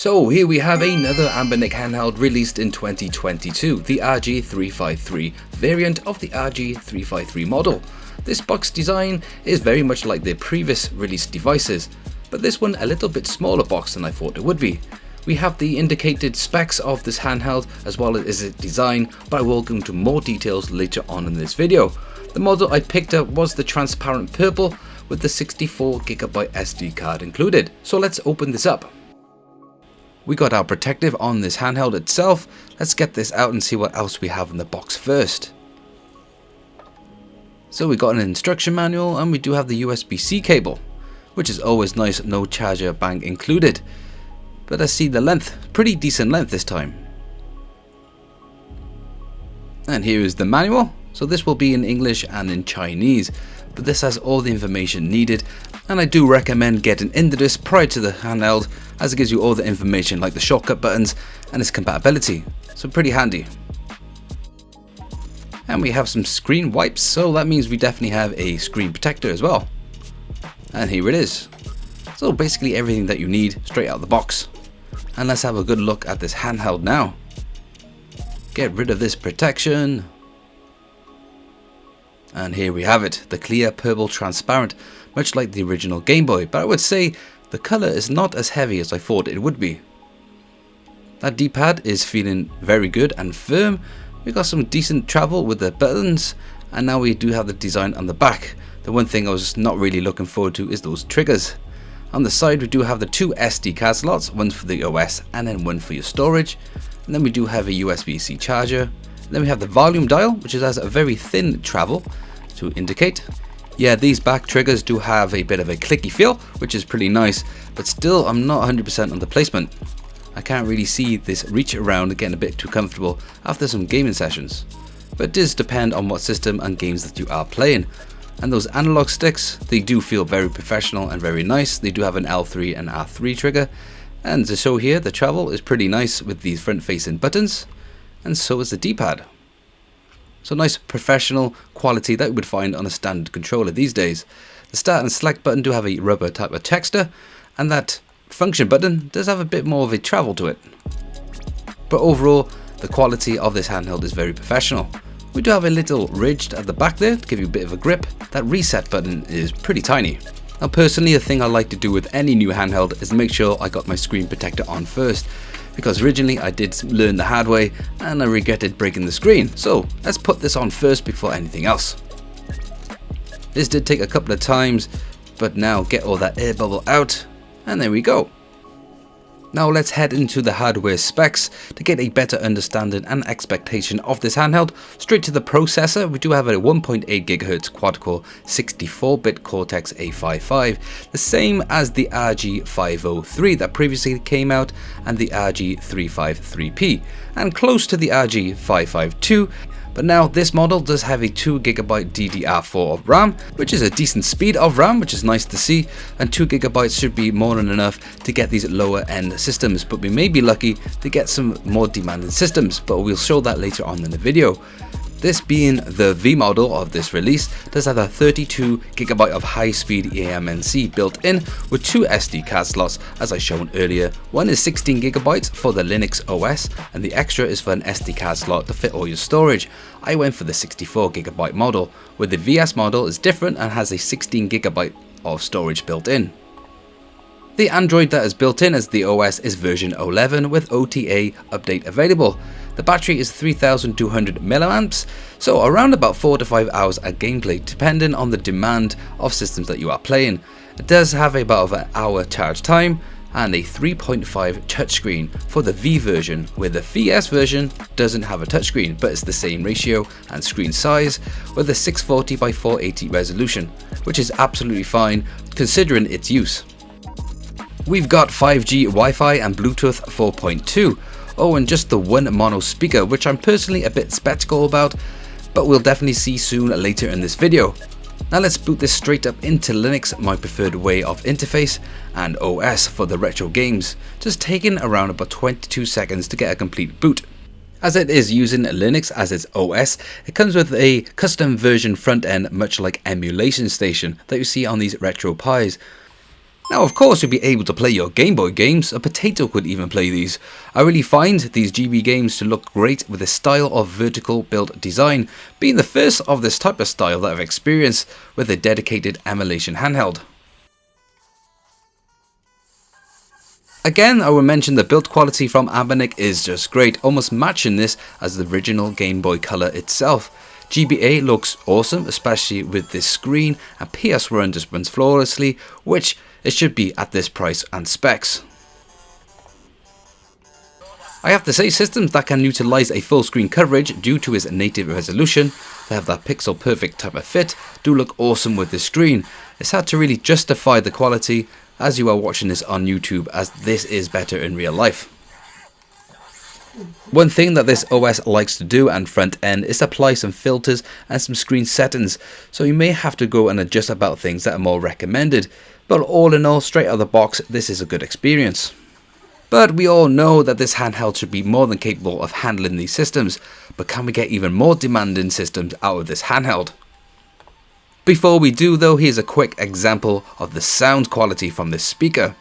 So here we have another anbernic handheld released in 2022, the rg353 variant of the rg353 model. This box design is very much like the previous released devices, but this one a little bit smaller box than I thought it would be. We have the indicated specs of this handheld as well as its design, but I will go into more details later on in this video. The model I picked up was the transparent purple with the 64GB SD card included. So let's open this up. We got our protective on this handheld itself. Let's get this out and see what else we have in the box first. So we got an instruction manual and we do have the USB-C cable, which is always nice, no charger bank included. But let's see the length, pretty decent length this time. And here is the manual. So this will be in English and in Chinese, but this has all the information needed, and I do recommend getting into this prior to the handheld, as it gives you all the information like the shortcut buttons and its compatibility, so pretty handy. And we have some screen wipes, so that means we definitely have a screen protector as well. And here it is. So basically everything that you need straight out of the box. And let's have a good look at this handheld now. Get rid of this protection. And here we have it, the clear purple transparent, much like the original Game Boy, but I would say the colour is not as heavy as I thought it would be. That D-pad is feeling very good and firm. We got some decent travel with the buttons, and now we do have the design on the back. The one thing I was not really looking forward to is those triggers. On the side we do have the two SD card slots, one for the OS and then one for your storage. And then we do have a USB-C charger. Then we have the volume dial, which has a very thin travel to indicate. Yeah, these back triggers do have a bit of a clicky feel, which is pretty nice, but still I'm not 100% on the placement. I can't really see this reach around getting a bit too comfortable after some gaming sessions. But it does depend on what system and games that you are playing. And those analog sticks, they do feel very professional and very nice. They do have an L3 and R3 trigger. And to show here, the travel is pretty nice with these front facing buttons. And so is the D-pad. So nice professional quality that you would find on a standard controller these days. The start and select button do have a rubber type of texture, and that function button does have a bit more of a travel to it. But overall, the quality of this handheld is very professional. We do have a little ridge at the back there to give you a bit of a grip. That reset button is pretty tiny. Now personally, the thing I like to do with any new handheld is make sure I got my screen protector on first, because originally I did learn the hard way and I regretted breaking the screen. So let's put this on first before anything else. This did take a couple of times, but now get all that air bubble out and there we go. Now let's head into the hardware specs to get a better understanding and expectation of this handheld. Straight to the processor, we do have a 1.8 GHz quad-core 64-bit Cortex A55, the same as the rg503 that previously came out and the rg353p, and close to the rg552. But now this model does have a 2GB DDR4 of RAM, which is a decent speed of RAM, which is nice to see, and 2GB should be more than enough to get these lower end systems, but we may be lucky to get some more demanding systems, but we'll show that later on in the video. This being the V model of this release does have a 32GB of high-speed eMMC built in with two SD card slots as I shown earlier. One is 16GB for the Linux OS and the extra is for an SD card slot to fit all your storage. I went for the 64GB model, where the VS model is different and has a 16GB of storage built in. The Android that is built in as the OS is version 11 with OTA update available. The battery is 3200 mAh, so around about 4 to 5 hours of gameplay depending on the demand of systems that you are playing. It does have about an hour charge time and a 3.5 touchscreen for the V version, where the VS version doesn't have a touchscreen, but it's the same ratio and screen size with a 640 by 480 resolution, which is absolutely fine considering its use. We've got 5G Wi-Fi and Bluetooth 4.2. Oh, and just the one mono speaker, which I'm personally a bit skeptical about, but we'll definitely see soon later in this video. Now let's boot this straight up into Linux, my preferred way of interface, and OS for the retro games, just taking around about 22 seconds to get a complete boot. As it is using Linux as its OS, it comes with a custom version front end much like Emulation Station that you see on these retro Pis. Now of course you'll be able to play your Game Boy games, a potato could even play these. I really find these GB games to look great with a style of vertical build design, being the first of this type of style that I've experienced with a dedicated emulation handheld. Again, I will mention the build quality from Anbernic is just great, almost matching this as the original Game Boy Color itself. GBA looks awesome, especially with this screen, and PS1 just runs flawlessly, which it should be at this price and specs. I have to say, systems that can utilize a full screen coverage due to its native resolution, they have that pixel perfect type of fit, do look awesome with this screen. It's hard to really justify the quality as you are watching this on YouTube, as this is better in real life. One thing that this OS likes to do and front end is apply some filters and some screen settings, so you may have to go and adjust about things that are more recommended, but all in all, straight out of the box, this is a good experience. But we all know that this handheld should be more than capable of handling these systems, but can we get even more demanding systems out of this handheld? Before we do though, here's a quick example of the sound quality from this speaker.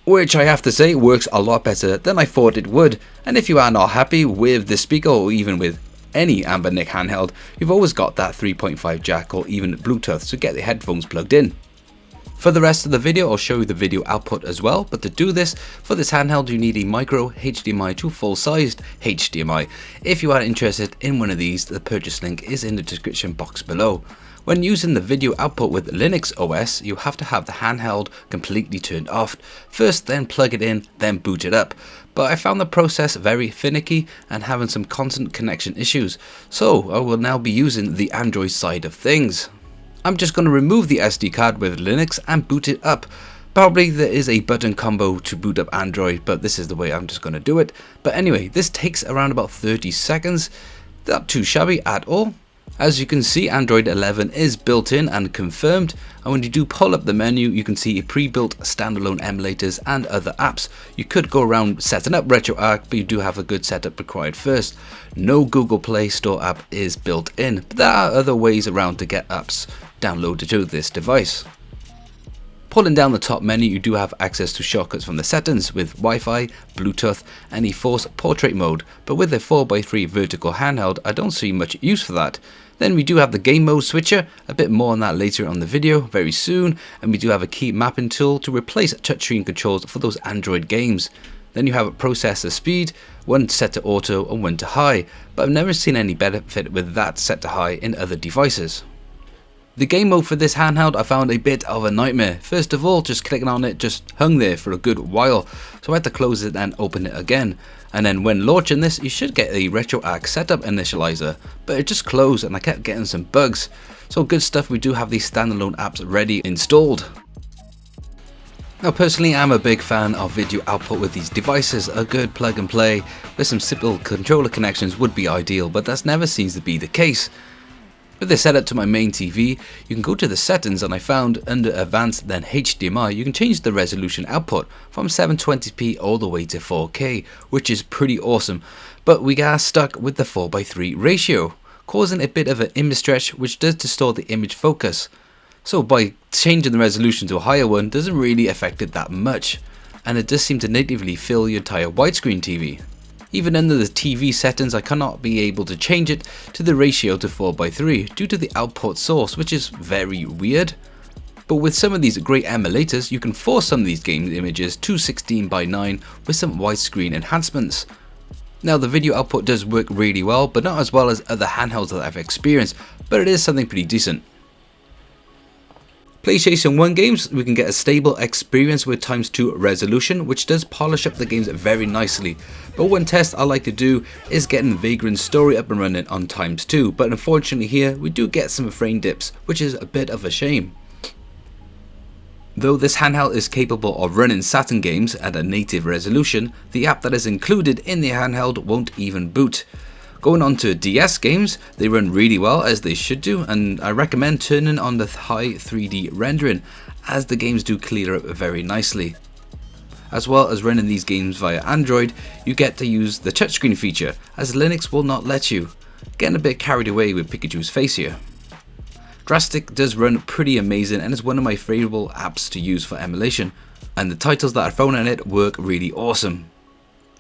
Which I have to say works a lot better than I thought it would, and if you are not happy with this speaker or even with any Anbernic handheld, you've always got that 3.5 jack or even Bluetooth to get the headphones plugged in. For the rest of the video I'll show you the video output as well, but to do this, for this handheld you need a micro HDMI to full sized HDMI. If you are interested in one of these, the purchase link is in the description box below. When using the video output with Linux OS, you have to have the handheld completely turned off. First then plug it in, then boot it up. But I found the process very finicky and having some constant connection issues, so I will now be using the Android side of things. I'm just going to remove the SD card with Linux and boot it up. Probably there is a button combo to boot up Android, but this is the way I'm just going to do it. But anyway, this takes around about 30 seconds, not too shabby at all. As you can see, Android 11 is built in and confirmed, and when you do pull up the menu you can see pre-built standalone emulators and other apps. You could go around setting up RetroArch, but you do have a good setup required first. No Google Play Store app is built in, but there are other ways around to get apps downloaded to this device. Pulling down the top menu you do have access to shortcuts from the settings with Wi-Fi, Bluetooth and a force portrait mode, but with a 4x3 vertical handheld I don't see much use for that. Then we do have the game mode switcher, a bit more on that later on the video very soon, and we do have a key mapping tool to replace touchscreen controls for those Android games. Then you have a processor speed, one set to auto and one to high, but I've never seen any benefit with that set to high in other devices. The game mode for this handheld I found a bit of a nightmare. First of all, just clicking on it just hung there for a good while, so I had to close it and open it again. And then when launching this, you should get a RetroArch setup initializer, but it just closed and I kept getting some bugs. So good stuff, we do have these standalone apps ready installed. Now personally I'm a big fan of video output with these devices. A good plug and play with some simple controller connections would be ideal, but that never seems to be the case. With this set up to my main TV, you can go to the settings and I found under advanced then HDMI you can change the resolution output from 720p all the way to 4K, which is pretty awesome, but we are stuck with the 4:3 ratio, causing a bit of an image stretch which does distort the image focus. So by changing the resolution to a higher one doesn't really affect it that much, and it does seem to natively fill your entire widescreen TV. Even under the TV settings I cannot be able to change it to the ratio to 4:3 due to the output source, which is very weird. But with some of these great emulators you can force some of these game images to 16:9 with some widescreen enhancements. Now the video output does work really well, but not as well as other handhelds that I've experienced, but it is something pretty decent. PlayStation 1 games, we can get a stable experience with ×2 resolution, which does polish up the games very nicely. But one test I like to do is getting Vagrant's story up and running on ×2, but unfortunately here we do get some frame dips, which is a bit of a shame. Though this handheld is capable of running Saturn games at a native resolution, the app that is included in the handheld won't even boot. Going on to DS games, they run really well as they should do, and I recommend turning on the high 3D rendering as the games do clear up very nicely. As well as running these games via Android, you get to use the touchscreen feature as Linux will not let you. Getting a bit carried away with Pikachu's face here. Drastic does run pretty amazing and is one of my favourite apps to use for emulation, and the titles that are thrown in it work really awesome.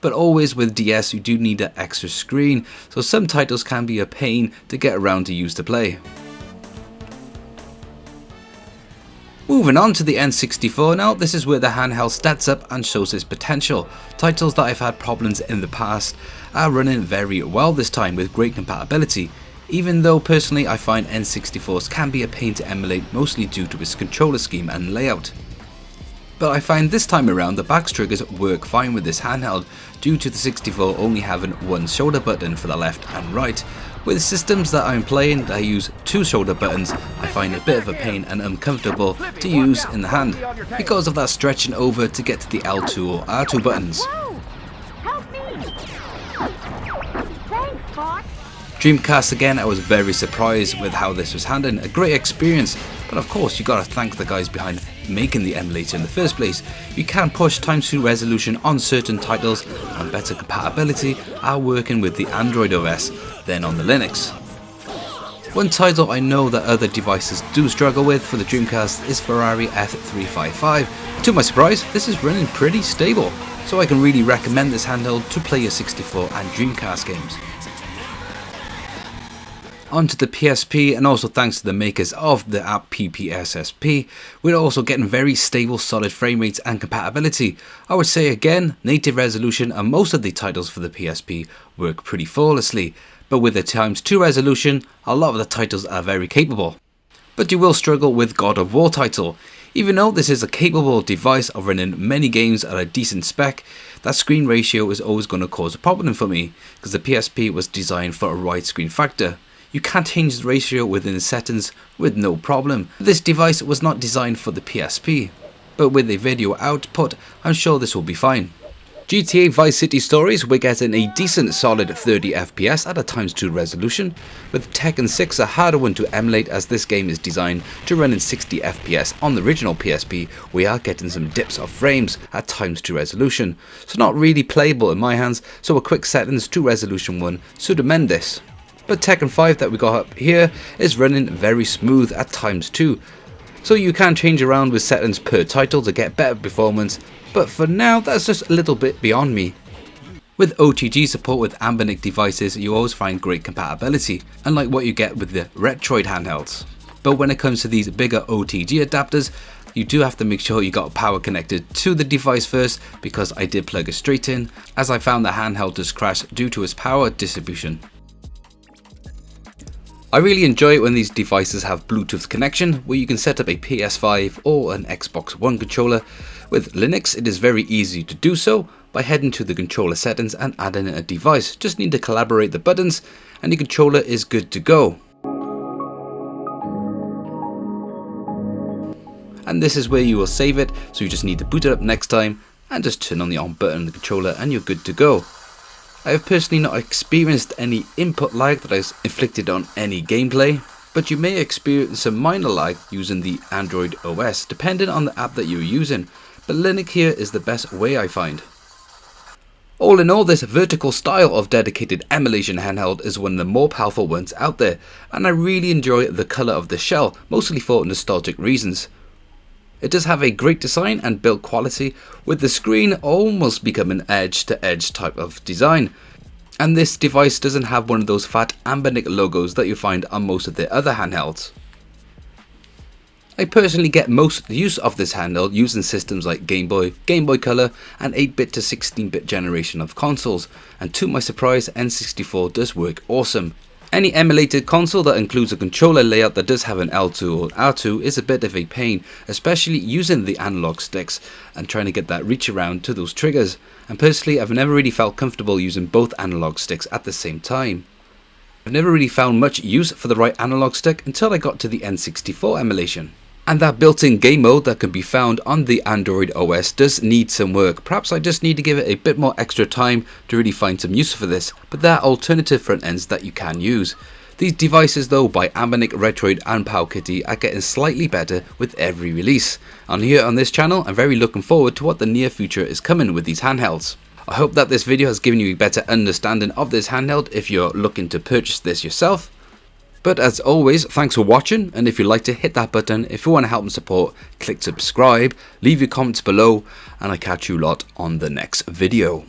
But always with DS you do need an extra screen, so some titles can be a pain to get around to use to play. Moving on to the N64 now, this is where the handheld steps up and shows its potential. Titles that I've had problems in the past are running very well this time with great compatibility, even though personally I find N64s can be a pain to emulate, mostly due to its controller scheme and layout. But I find this time around the back triggers work fine with this handheld due to the 64 only having one shoulder button for the left and right. With systems that I'm playing that use two shoulder buttons, I find it a bit of a pain and uncomfortable to use in the hand because of that stretching over to get to the L2 or R2 buttons. Dreamcast again, I was very surprised with how this was handled, a great experience, but of course you gotta thank the guys behind making the emulator in the first place. You can push ×2 resolution on certain titles and better compatibility are working with the Android OS than on the Linux. One title I know that other devices do struggle with for the Dreamcast is rg355v. To my surprise, this is running pretty stable, so I can really recommend this handheld to play your 64 and Dreamcast games. Onto the PSP, and also thanks to the makers of the app PPSSP, we're also getting very stable solid frame rates and compatibility. I would say again, native resolution and most of the titles for the PSP work pretty flawlessly, but with the ×2 resolution, a lot of the titles are very capable. But you will struggle with God of War title. Even though this is a capable device of running many games at a decent spec, that screen ratio is always going to cause a problem for me, because the PSP was designed for a widescreen factor. You can change the ratio within the settings with no problem. This device was not designed for the PSP, but with a video output, I'm sure this will be fine. GTA Vice City Stories, we're getting a decent solid 30 FPS at a ×2 resolution, with Tekken 6 a harder one to emulate as this game is designed to run in 60 FPS. On the original PSP, we are getting some dips of frames at ×2 resolution, so not really playable in my hands, so a quick settings to resolution 1 should amend this. But Tekken 5 that we got up here is running very smooth at ×2, so you can change around with settings per title to get better performance, but for now that's just a little bit beyond me. With OTG support with anbernic devices, you always find great compatibility, unlike what you get with the Retroid handhelds. But when it comes to these bigger OTG adapters, you do have to make sure you got power connected to the device first, because I did plug it straight in, as I found the handheld just crashed due to its power distribution. I really enjoy it when these devices have Bluetooth connection, where you can set up a PS5 or an Xbox One controller. With Linux it is very easy to do so by heading to the controller settings and adding in a device. Just need to collaborate the buttons and the controller is good to go. And this is where you will save it, so you just need to boot it up next time and just turn on the on button on the controller and you're good to go. I have personally not experienced any input lag that has inflicted on any gameplay, but you may experience some minor lag using the Android OS depending on the app that you're using, but Linux here is the best way I find. All in all, this vertical style of dedicated emulation handheld is one of the more powerful ones out there, and I really enjoy the colour of the shell, mostly for nostalgic reasons. It does have a great design and build quality, with the screen almost becoming edge to edge type of design. And this device doesn't have one of those fat anbernic logos that you find on most of the other handhelds. I personally get most of the use of this handheld using systems like Game Boy, Game Boy Color and 8-bit to 16-bit generation of consoles, and to my surprise N64 does work awesome. Any emulated console that includes a controller layout that does have an L2 or R2 is a bit of a pain, especially using the analog sticks and trying to get that reach around to those triggers, and personally I've never really felt comfortable using both analog sticks at the same time. I've never really found much use for the right analog stick until I got to the N64 emulation. And that built-in game mode that can be found on the Android OS does need some work. Perhaps I just need to give it a bit more extra time to really find some use for this, but there are alternative front ends that you can use. These devices though by Anbernic, Retroid and Powkitty are getting slightly better with every release. And here on this channel I'm very looking forward to what the near future is coming with these handhelds. I hope that this video has given you a better understanding of this handheld if you're looking to purchase this yourself. But as always, thanks for watching, and if you'd like to hit that button, if you want to help and support, click subscribe, leave your comments below, and I'll catch you lot on the next video.